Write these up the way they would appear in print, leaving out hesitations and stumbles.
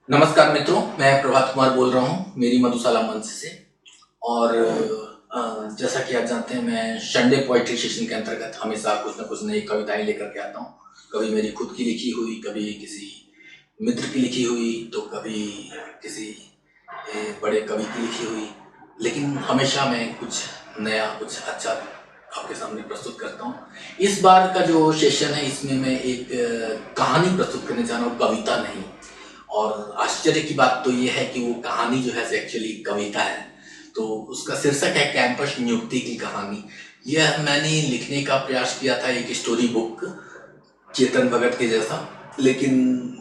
नमस्कार मित्रों, मैं प्रभात कुमार बोल रहा हूँ मेरी मधुशाला मंच से। और जैसा कि आप जानते हैं, मैं संडे पोएट्री सेशन के अंतर्गत हमेशा कुछ न कुछ नई कविताएं लेकर के आता हूँ। कभी मेरी खुद की लिखी हुई, कभी किसी मित्र की लिखी हुई, तो कभी किसी बड़े कवि की लिखी हुई। लेकिन हमेशा मैं कुछ नया, कुछ अच्छा आपके सामने प्रस्तुत करता हूँ। इस बार का जो सेशन है, इसमें मैं एक कहानी प्रस्तुत करने जा रहा हूँ, कविता नहीं। और आश्चर्य की बात तो ये है कि वो कहानी जो है एक्चुअली कविता है। तो उसका शीर्षक है कैंपस नियुक्ति की कहानी। यह मैंने लिखने का प्रयास किया था एक स्टोरी बुक चेतन भगत के जैसा, लेकिन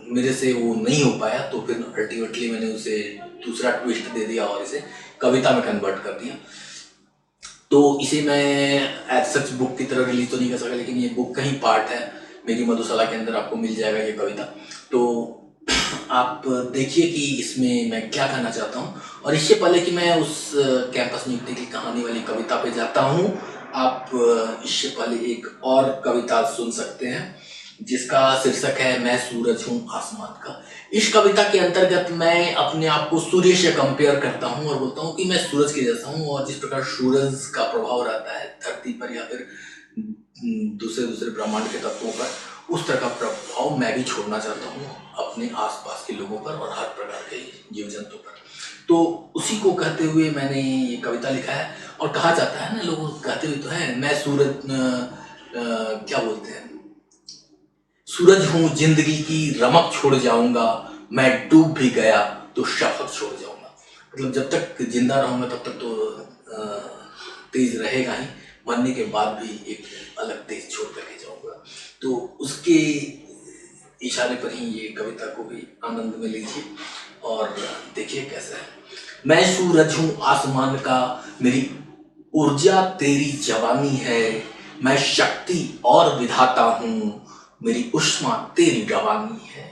मेरे से वो नहीं हो पाया। तो फिर अल्टीमेटली मैंने उसे दूसरा ट्विस्ट दे दिया और इसे कविता में कन्वर्ट कर दिया। तो इसे मैं एज सच बुक की तरह रिलीज तो नहीं कर सका, लेकिन ये बुक का ही पार्ट है। मेरी मधुशाला के अंदर आपको मिल जाएगा ये कविता। तो आप देखिए कि इसमें मैं क्या कहना चाहता हूँ। और इससे पहले कि मैं उस कैंपस नियुक्ति की कहानी वाली कविता पे जाता हूँ, आप इससे पहले एक और कविता सुन सकते हैं जिसका शीर्षक है मैं सूरज हूँ आसमान का। इस कविता के अंतर्गत मैं अपने आप को सूर्य से कंपेयर करता हूँ और बोलता हूँ कि मैं सूरज के जैसा हूँ, और जिस प्रकार सूरज का प्रभाव रहता है धरती पर या फिर दूसरे दूसरे ब्रह्मांड के तत्वों पर, उस तरह का प्रभाव मैं भी छोड़ना चाहता हूँ अपने आसपास के लोगों पर और हर प्रकार के जीव जंतु पर। तो उसी को कहते हुए मैंने ये कविता लिखा है। और कहा जाता है ना, लोग कहते हुए तो हैं, मैं सूरज क्या बोलते हैं, सूरज हूँ जिंदगी की रमक छोड़ जाऊंगा, मैं डूब भी गया तो शफक छोड़ जाऊंगा। मतलब जब तक जिंदा रहूंगा तब तक तो तेज रहेगा ही, मरने के बाद भी एक अलग तेज छोड़ करके जाऊंगा। तो उसके इशारे पर ही ये कविता को भी आनंद में लीजिए और देखिए कैसा है। मैं सूरज हूँ आसमान का, मेरी ऊर्जा तेरी जवानी है, मैं शक्ति और विधाता हूँ, मेरी उष्मा तेरी रवानी है।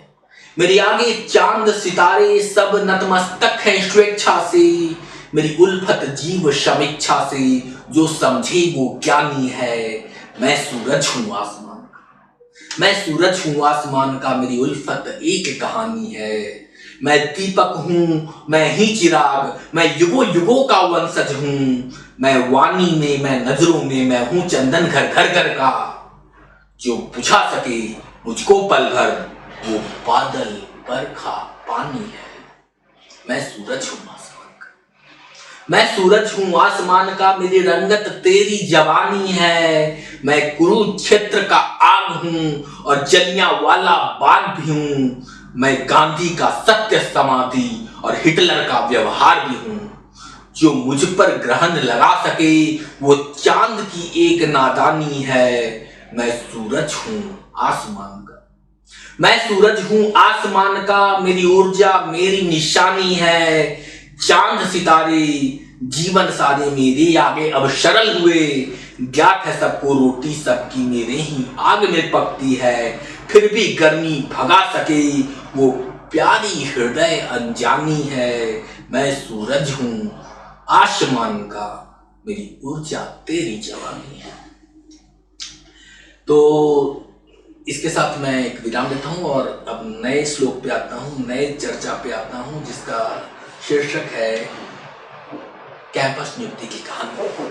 मेरी आगे चांद सितारे सब नतमस्तक हैं स्वेच्छा से, मेरी उल्फत जीव समीक्षा से, जो समझे वो ज्ञानी है। मैं सूरज हूँ आसमान का, मैं सूरज हूँ आसमान का, मेरी उल्फत एक कहानी है। मैं दीपक हूँ, मैं ही चिराग, मैं युगों युगों का वंशज हूँ। मैं वाणी में, मैं नजरों में, मैं हूँ चंदन घर घर घर का। जो बुझा सके मुझको पल भर, वो बादल बरखा पानी है। मैं सूरज हूँ आसमान का, मैं सूरज हूँ आसमान का, मेरी रंगत तेरी जवानी है। मैं कुरुक्षेत्र का आग हूँ और जलियांवाला बाग भी हूँ। मैं गांधी का सत्य समाधि और हिटलर का व्यवहार भी हूँ। जो मुझ पर ग्रहण लगा सके वो चांद की एक नादानी है। मैं सूरज हूँ आसमान का, मैं सूरज हूँ आसमान का, मेरी ऊर्जा मेरी निशानी है। चांद सितारे जीवन सारे मेरे आगे अब सरल हुए, ज्ञात है सबको रोटी सबकी मेरे ही आग में पकती है। फिर भी गर्मी भगा सके वो प्यारी हृदय अनजानी है। मैं सूरज हूँ आसमान का, मेरी ऊर्जा तेरी जवानी है। तो इसके साथ मैं एक विराम देता हूँ और अब नए श्लोक पे आता हूँ, नए चर्चा पे आता हूँ, जिसका शीर्षक है कैंपस नियुक्ति की कहानी।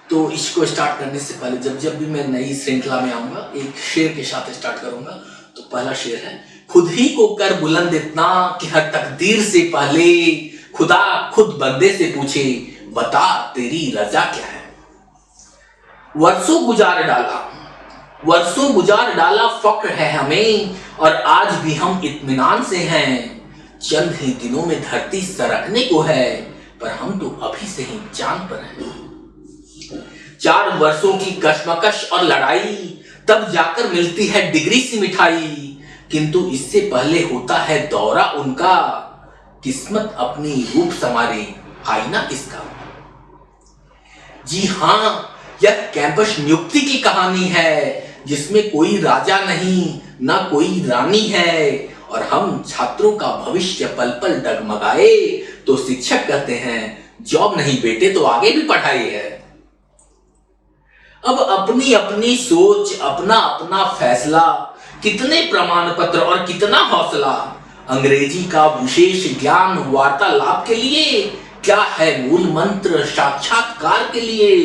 तो इसको स्टार्ट करने से पहले जब जब भी मैं नई श्रृंखला में आऊंगा, एक शेर के साथ स्टार्ट करूंगा। तो पहला शेर है, खुद ही को कर बुलंद इतना कि हर तकदीर से पहले खुदा खुद बंदे से पूछे बता तेरी रजा क्या है। वर्षों गुजार डाला, वर्षों गुजार डाला फक्र है हमें, और आज भी हम इत्मीनान से हैं। चंद ही दिनों में धरती सरकने को है, पर हम तो अभी से ही चांद पर हैं। 4 वर्षों की कशमकश और लड़ाई, तब जाकर मिलती है डिग्री सी मिठाई। किंतु इससे पहले होता है दौरा उनका, किस्मत अपनी रूप संवारे आईना किसका। जी हाँ, यह कैंपस नियुक्ति की कहानी है, जिसमें कोई राजा नहीं ना कोई रानी है। और हम छात्रों का भविष्य पल पल डगमगाए तो शिक्षक कहते हैं जॉब नहीं बेटे तो आगे भी पढ़ाई है। अब अपनी अपनी सोच, अपना अपना फैसला, कितने प्रमाण पत्र और कितना हौसला। अंग्रेजी का विशेष ज्ञान वार्तालाप के लिए, क्या है मूल मंत्र साक्षात्कार के लिए।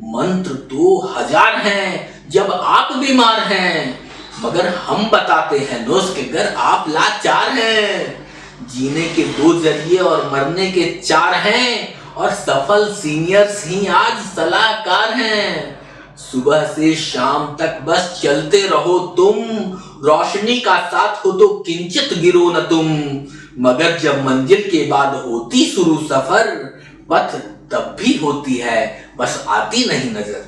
मंत्र तो हजार हैं जब आप बीमार हैं, मगर हम बताते हैं नुस्खे अगर आप लाचार हैं। जीने के दो जरिए और मरने के चार हैं, और सफल सीनियर्स ही आज सलाहकार हैं। सुबह से शाम तक बस चलते रहो तुम, रोशनी का साथ हो तो किंचित गिरो न तुम। मगर जब मंजिल के बाद होती शुरू सफर, पथ तब भी होती है बस आती नहीं नजर।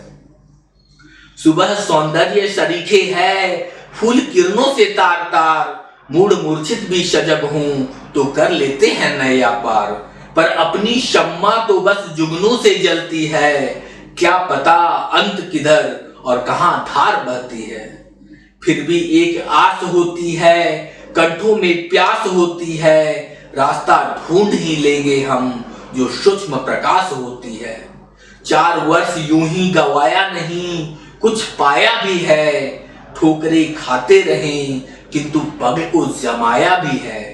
सुबह सौंदर्य सरीखे है, फूल किरणों से तार तार। मूड मूर्छित भी सजग हूं तो कर लेते हैं नया पार। पर अपनी शम्मा तो बस जुगनू से जलती है, क्या पता अंत किधर और कहां धार बहती है। फिर भी एक आस होती है, कंठों में प्यास होती है। रास्ता ढूंढ ही लेंगे हम जो सूक्ष्म प्रकाश होती है। 4 वर्ष यूं ही गवाया नहीं, कुछ पाया भी है। ठोकरें खाते रहें किंतु पग को जमाया भी है।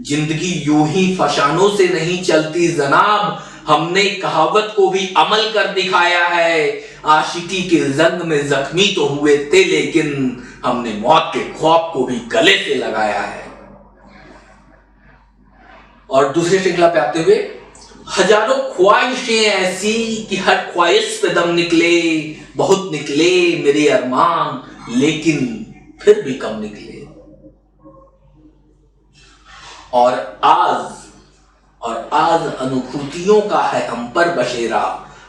जिंदगी यूं ही फसानों से नहीं चलती जनाब, हमने कहावत को भी अमल कर दिखाया है। आशिकी के जंग में जख्मी तो हुए थे, लेकिन हमने मौत के खौफ को भी गले से लगाया है। और दूसरे श्रृंखला पे आते हुए, हजारों ख्वाहिशें ऐसी कि हर ख्वाहिश पे दम निकले। बहुत निकले मेरे अरमान, लेकिन फिर भी कम निकले। और आज अनुभूतियों का है हम पर बसेरा,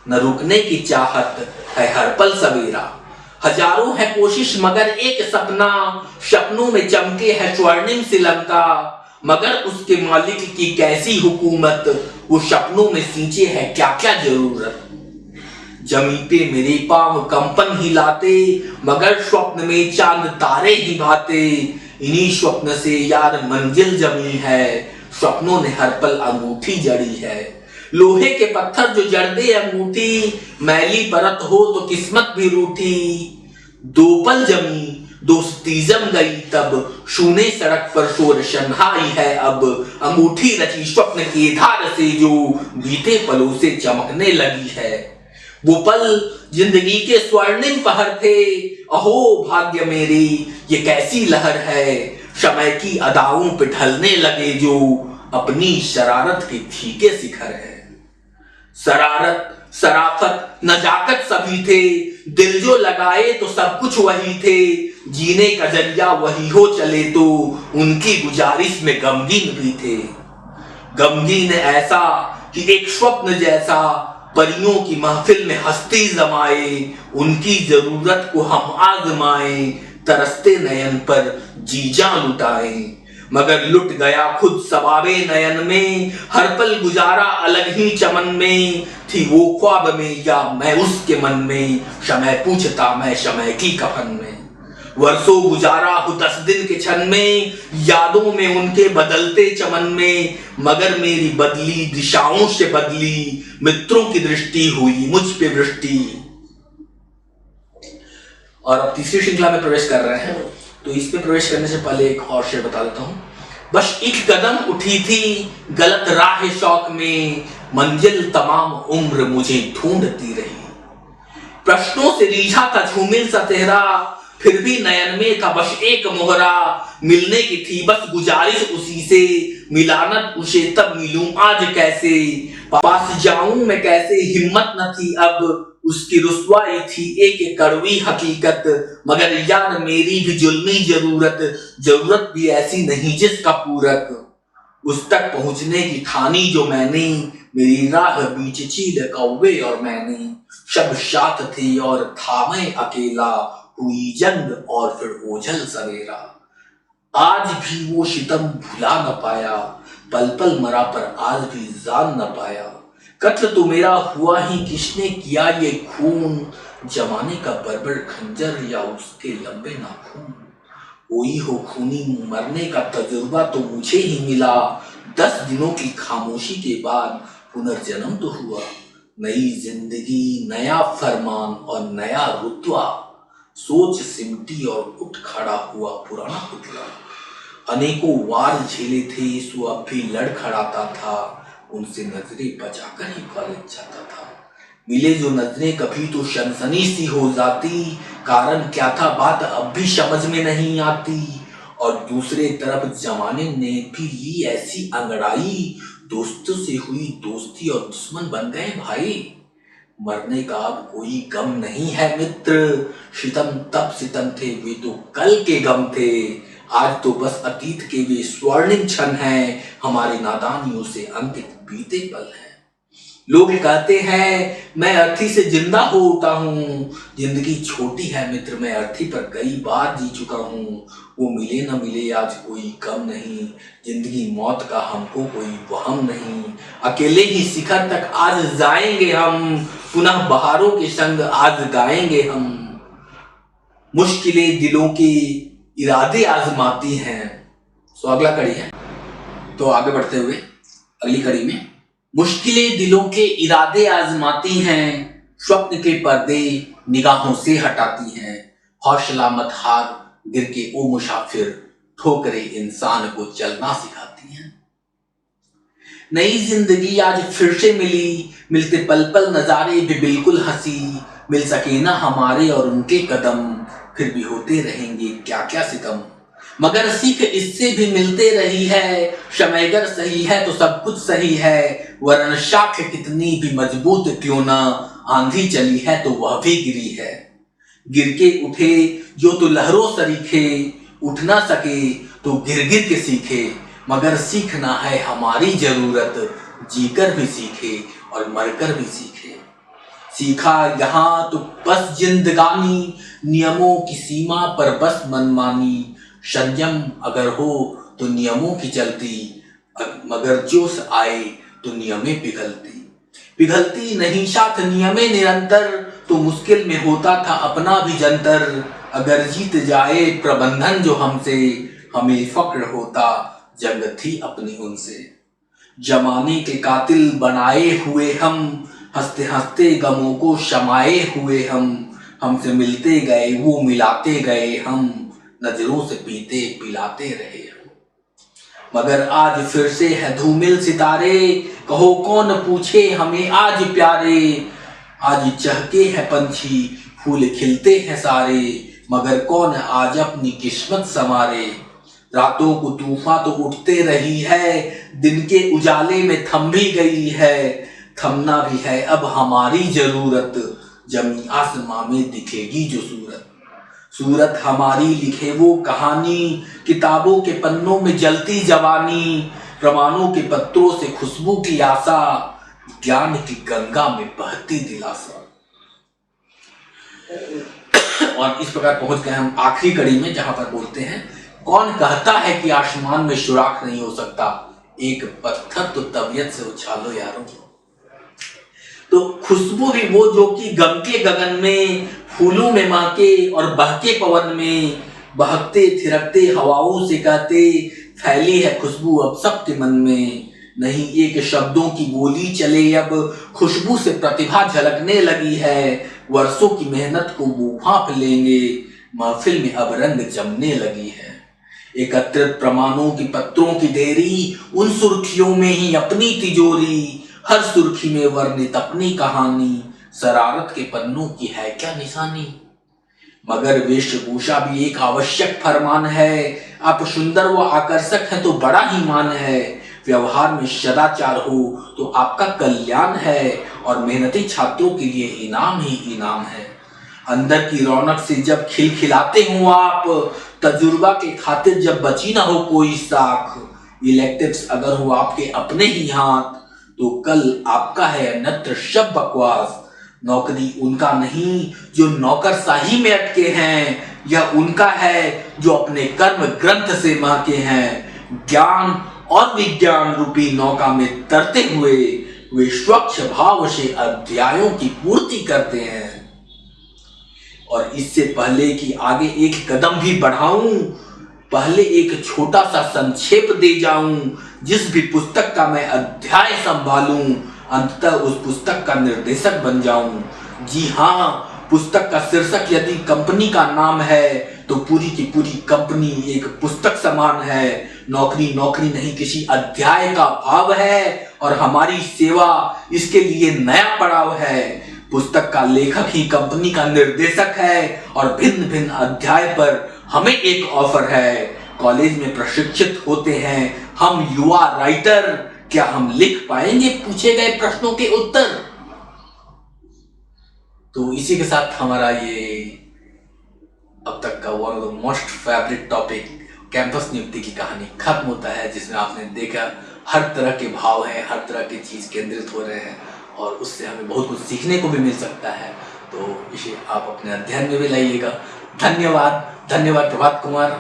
न रुकने की चाहत है हर पल सवेरा। हजारों है कोशिश मगर एक सपना, सपनों में चमके है स्वर्णिम श्रीलंका। मगर उसके मालिक की कैसी हुकूमत, वो सपनों में सींचे है क्या क्या जरूरत। जमी पे मेरे पांव कंपन हिलाते, मगर स्वप्न में चांद तारे ही भाते। इन्हीं स्वप्न से यार मंजिल जमी है, स्वप्नों ने हर पल अंगूठी जड़ी है। लोहे के पत्थर जो जड़ दे अंगूठी, मैली परत हो तो किस्मत भी रूठी। 2 पल जमी दोस्ती जम गई तब, शूने सड़क पर शोर शंघाई है अब। अंगूठी रची स्वप्न की धार से जो बीते पलों से चमकने लगी है। वो पल जिंदगी के स्वर्णिम पहर थे, अहो भाग्य मेरी ये कैसी लहर है। समय की अदाओं पे ढलने लगे जो, अपनी शरारत के फीके शिखर है। शरारत शराफत नजाकत सभी थे, दिल जो लगाए तो सब कुछ वही थे। जीने का जरिया वही हो चले तो, उनकी गुजारिश में गमगीन भी थे। गमगीन ऐसा कि एक स्वप्न जैसा, परियों की महफिल में हस्ती जमाए। उनकी जरूरत को हम आजमाए, तरसते नयन पर जी जान लुटाए। मगर लुट गया खुद सबाबे नयन में, हर पल गुजारा अलग ही चमन में। थी वो ख्वाब में या मैं उसके मन में, समय पूछता मैं समय की कफन में। वर्षों गुजारा हूं 10 दिन के क्षण में, यादों में उनके बदलते चमन में। मगर मेरी बदली दिशाओं से बदली, मित्रों की दृष्टि हुई मुझ पे वृष्टि। और अब तीसरी श्रृंखला में प्रवेश कर रहे हैं, तो इसमें प्रवेश करने से पहले एक और शेर बता देता हूं। बस एक कदम उठी थी गलत राह शौक में, मंजिल तमाम उम्र मुझे ढूंढती रही। प्रश्नों से रीझा था झूमिल सा चेहरा, फिर भी नयन में था बस एक मोहरा। मिलने की थी बस गुजारिश उसी से, मिलानत उसे तब मिलूं आज कैसे। पास जाऊं मैं कैसे हिम्मत न थी अब, उसकी रुसवाई थी एक कड़वी हकीकत। मगर यार मेरी भी जुल्मी जरूरत भी ऐसी नहीं जिसका पूरक। उस तक पहुंचने की ठानी जो मैंने, मेरी राह बीच चील कौवे और मैंने। सब साथ थे और था मैं अकेला, हुई जंग और फिर ओझल सवेरा। आज भी वो सितम भुला न पाया, पल पल मरा पर आज भी जान न पाया। कत्ल तो मेरा हुआ ही किसने किया ये खून, जमाने का बर्बर खंजर या उसके लंबे नाखून। कोई हो खूनी मरने का तजुर्बा तो मुझे ही मिला, 10 दिनों की खामोशी के बाद पुनर्जन्म तो हुआ। नई जिंदगी नया फरमान और नया रुतबा, सोच सिमटी और उठ खड़ा हुआ पुराना पुतला। अनेकों वार झेले थे, सो अब भी लड़खड़ाता था, उनसे नजरें बचाकर ही कॉलेज जाता था। मिले जो नजरें कभी तो शनसनी सी हो जाती, कारण क्या था बात अब भी समझ में नहीं आती। और दूसरे तरफ जमाने ने भी ली ऐसी अंगड़ाई, दोस्तों से हुई दोस्ती और दुश्मन बन गए भाई। मरने का अब कोई गम नहीं है मित्र, सितम तब सितम थे वे तो कल के गम थे, आज तो बस अतीत के वे स्वर्णिम क्षण हैं, हमारी नादानियों से अंकित बीते पल हैं। लोग कहते हैं मैं अर्थी से जिंदा हो उठा हूँ, जिंदगी छोटी है मित्र, मैं अर्थी पर कई बार जी चुका हूँ। वो मिले न मिले आज कोई गम नहीं, जिंदगी मौत का हमको कोई वहम नहीं, अकेले ही शिखर तक आज जाएंगे हम, पुनः बहारों के संग आज गाएंगे हम। मुश्किलें दिलों के इरादे आजमाती हैं। तो अगला कड़ी है, तो आगे बढ़ते हुए अगली कड़ी में, मुश्किलें दिलों के इरादे आजमाती हैं, स्वप्न के पर्दे निगाहों से हटाती हैं, हौसला मत हार गिर के ओ मुसाफिर, ठोकरें इंसान को चलना सिखाती हैं। नई जिंदगी आज फिर से मिली, मिलते पल पल नजारे भी बिल्कुल हंसी, मिल सके ना हमारे और उनके कदम, फिर भी होते रहेंगे क्या क्या सितम। मगर सीख इससे भी मिलते रही है, शमैगर सही है तो सब कुछ सही है, वरन शाख कितनी भी मजबूत क्यों ना, आंधी चली है तो वह भी गिरी है। गिर के उठे जो तो लहरों सरीखे, उठ ना सके तो गिर गिर के सीखे, मगर सीखना है हमारी जरूरत, जीकर भी सीखे और मरकर भी सीखे। सीखा यहाँ तो बस जिंदगानी, नियमों की सीमा पर बस मनमानी, संयम अगर हो तो नियमों की चलती, मगर जोश आए तो नियमें पिघलती नहीं साथ नियमें निरंतर, तो मुश्किल में होता था अपना भी जंतर, अगर जीत जाए प्रबंधन जो हमसे, हमें फक्र होता जंग थी अपनी उनसे। जमाने के कातिल बनाए हुए हम, हंसते हंसते गमों को शमाए हुए हम, हमसे मिलते गए वो मिलाते गए हम, नजरों से पीते पिलाते रहे हम। मगर आज फिर से है धूमिल सितारे, कहो कौन पूछे हमें आज प्यारे, आज चहके हैं पंछी फूल खिलते हैं सारे, मगर कौन आज अपनी किस्मत संवारे। रातों को तूफान तो उठते रही है, दिन के उजाले में थम भी गई है, थमना भी है अब हमारी जरूरत, जमी आसमां में दिखेगी जो सूरत हमारी लिखे वो कहानी, किताबों के पन्नों में जलती जवानी, प्रमाणों के पत्रों से खुशबू की आशा, ज्ञान की गंगा में बहती दिलासा। और इस प्रकार पहुंच गए हम आखिरी कड़ी में, जहां पर बोलते हैं कौन कहता है कि आसमान में सुराख नहीं हो सकता, एक पत्थर तो तबीयत से उछालो यारों। तो खुशबू भी वो जो कि गम के गगन में, फूलों में महके और बहके पवन में, बहकते थिरकते हवाओं से कहते, फैली है खुशबू अब सबके मन में। नहीं एक शब्दों की बोली चले अब, खुशबू से प्रतिभा झलकने लगी है, वर्षों की मेहनत को वो भांप लेंगे, महफिल में अब रंग जमने लगी है। एकत्रित प्रमाणों की पत्रों की ढेरी, उन सुर्खियों में ही अपनी तिजोरी, हर सुर्खी में वर्णित अपनी कहानी, शरारत के पन्नों की है क्या निशानी। मगर वेशभूषा भी एक आवश्यक फरमान है, आप सुंदर व आकर्षक हैं तो बड़ा ही मान है, व्यवहार में सदाचार हो तो आपका कल्याण है, और मेहनती छात्रों के लिए इनाम ही इनाम है। अंदर की रौनक से जब खिलखिलाते हो आप, तजुर्बा के खातिर जब बची ना हो कोई साख, इलेक्टिव्स अगर हो आपके अपने ही हाथ, तो कल आपका है अन्यत्र सब बकवास। नौकरी उनका नहीं जो नौकरशाही में अटके हैं, यह उनका है जो अपने कर्म ग्रंथ से महके हैं। ज्ञान और विज्ञान रूपी नौका में तरते हुए वे स्वच्छ भाव से अध्यायों की पूर्ति करते हैं। और इससे पहले कि आगे एक कदम भी बढ़ाऊं, पहले एक छोटा सा संक्षेप दे जाऊं, जिस भी पुस्तक का मैं अध्याय संभालूं, अंततः उस पुस्तक का निर्देशक बन जाऊं। जी हाँ, पुस्तक का शीर्षक यदि कंपनी का नाम है तो पूरी की पूरी कंपनी एक पुस्तक समान है। नौकरी नौकरी नहीं किसी अध्याय का भाव है और हमारी सेवा इसके लिए नया पड़ाव है। पुस्तक का लेखक ही कंपनी का निर्देशक है और भिन्न भिन्न अध्याय पर हमें एक ऑफर है। कॉलेज में प्रशिक्षित होते हैं हम युवा राइटर, क्या हम लिख पाएंगे पूछे गए प्रश्नों के उत्तर? तो इसी के साथ हमारा ये अब तक का one of the most favourite topic campus नियुक्ति की कहानी खत्म होता है, जिसमें आपने देखा हर तरह के भाव हैं, हर तरह की चीज केंद्रित हो रहे हैं और उससे हमें बहुत कुछ सीखने को भी मिल सकता है। तो इसे आप अपने अध्ययन में भी लाइएगा। धन्यवाद, धन्यवाद प्रभात कुमार।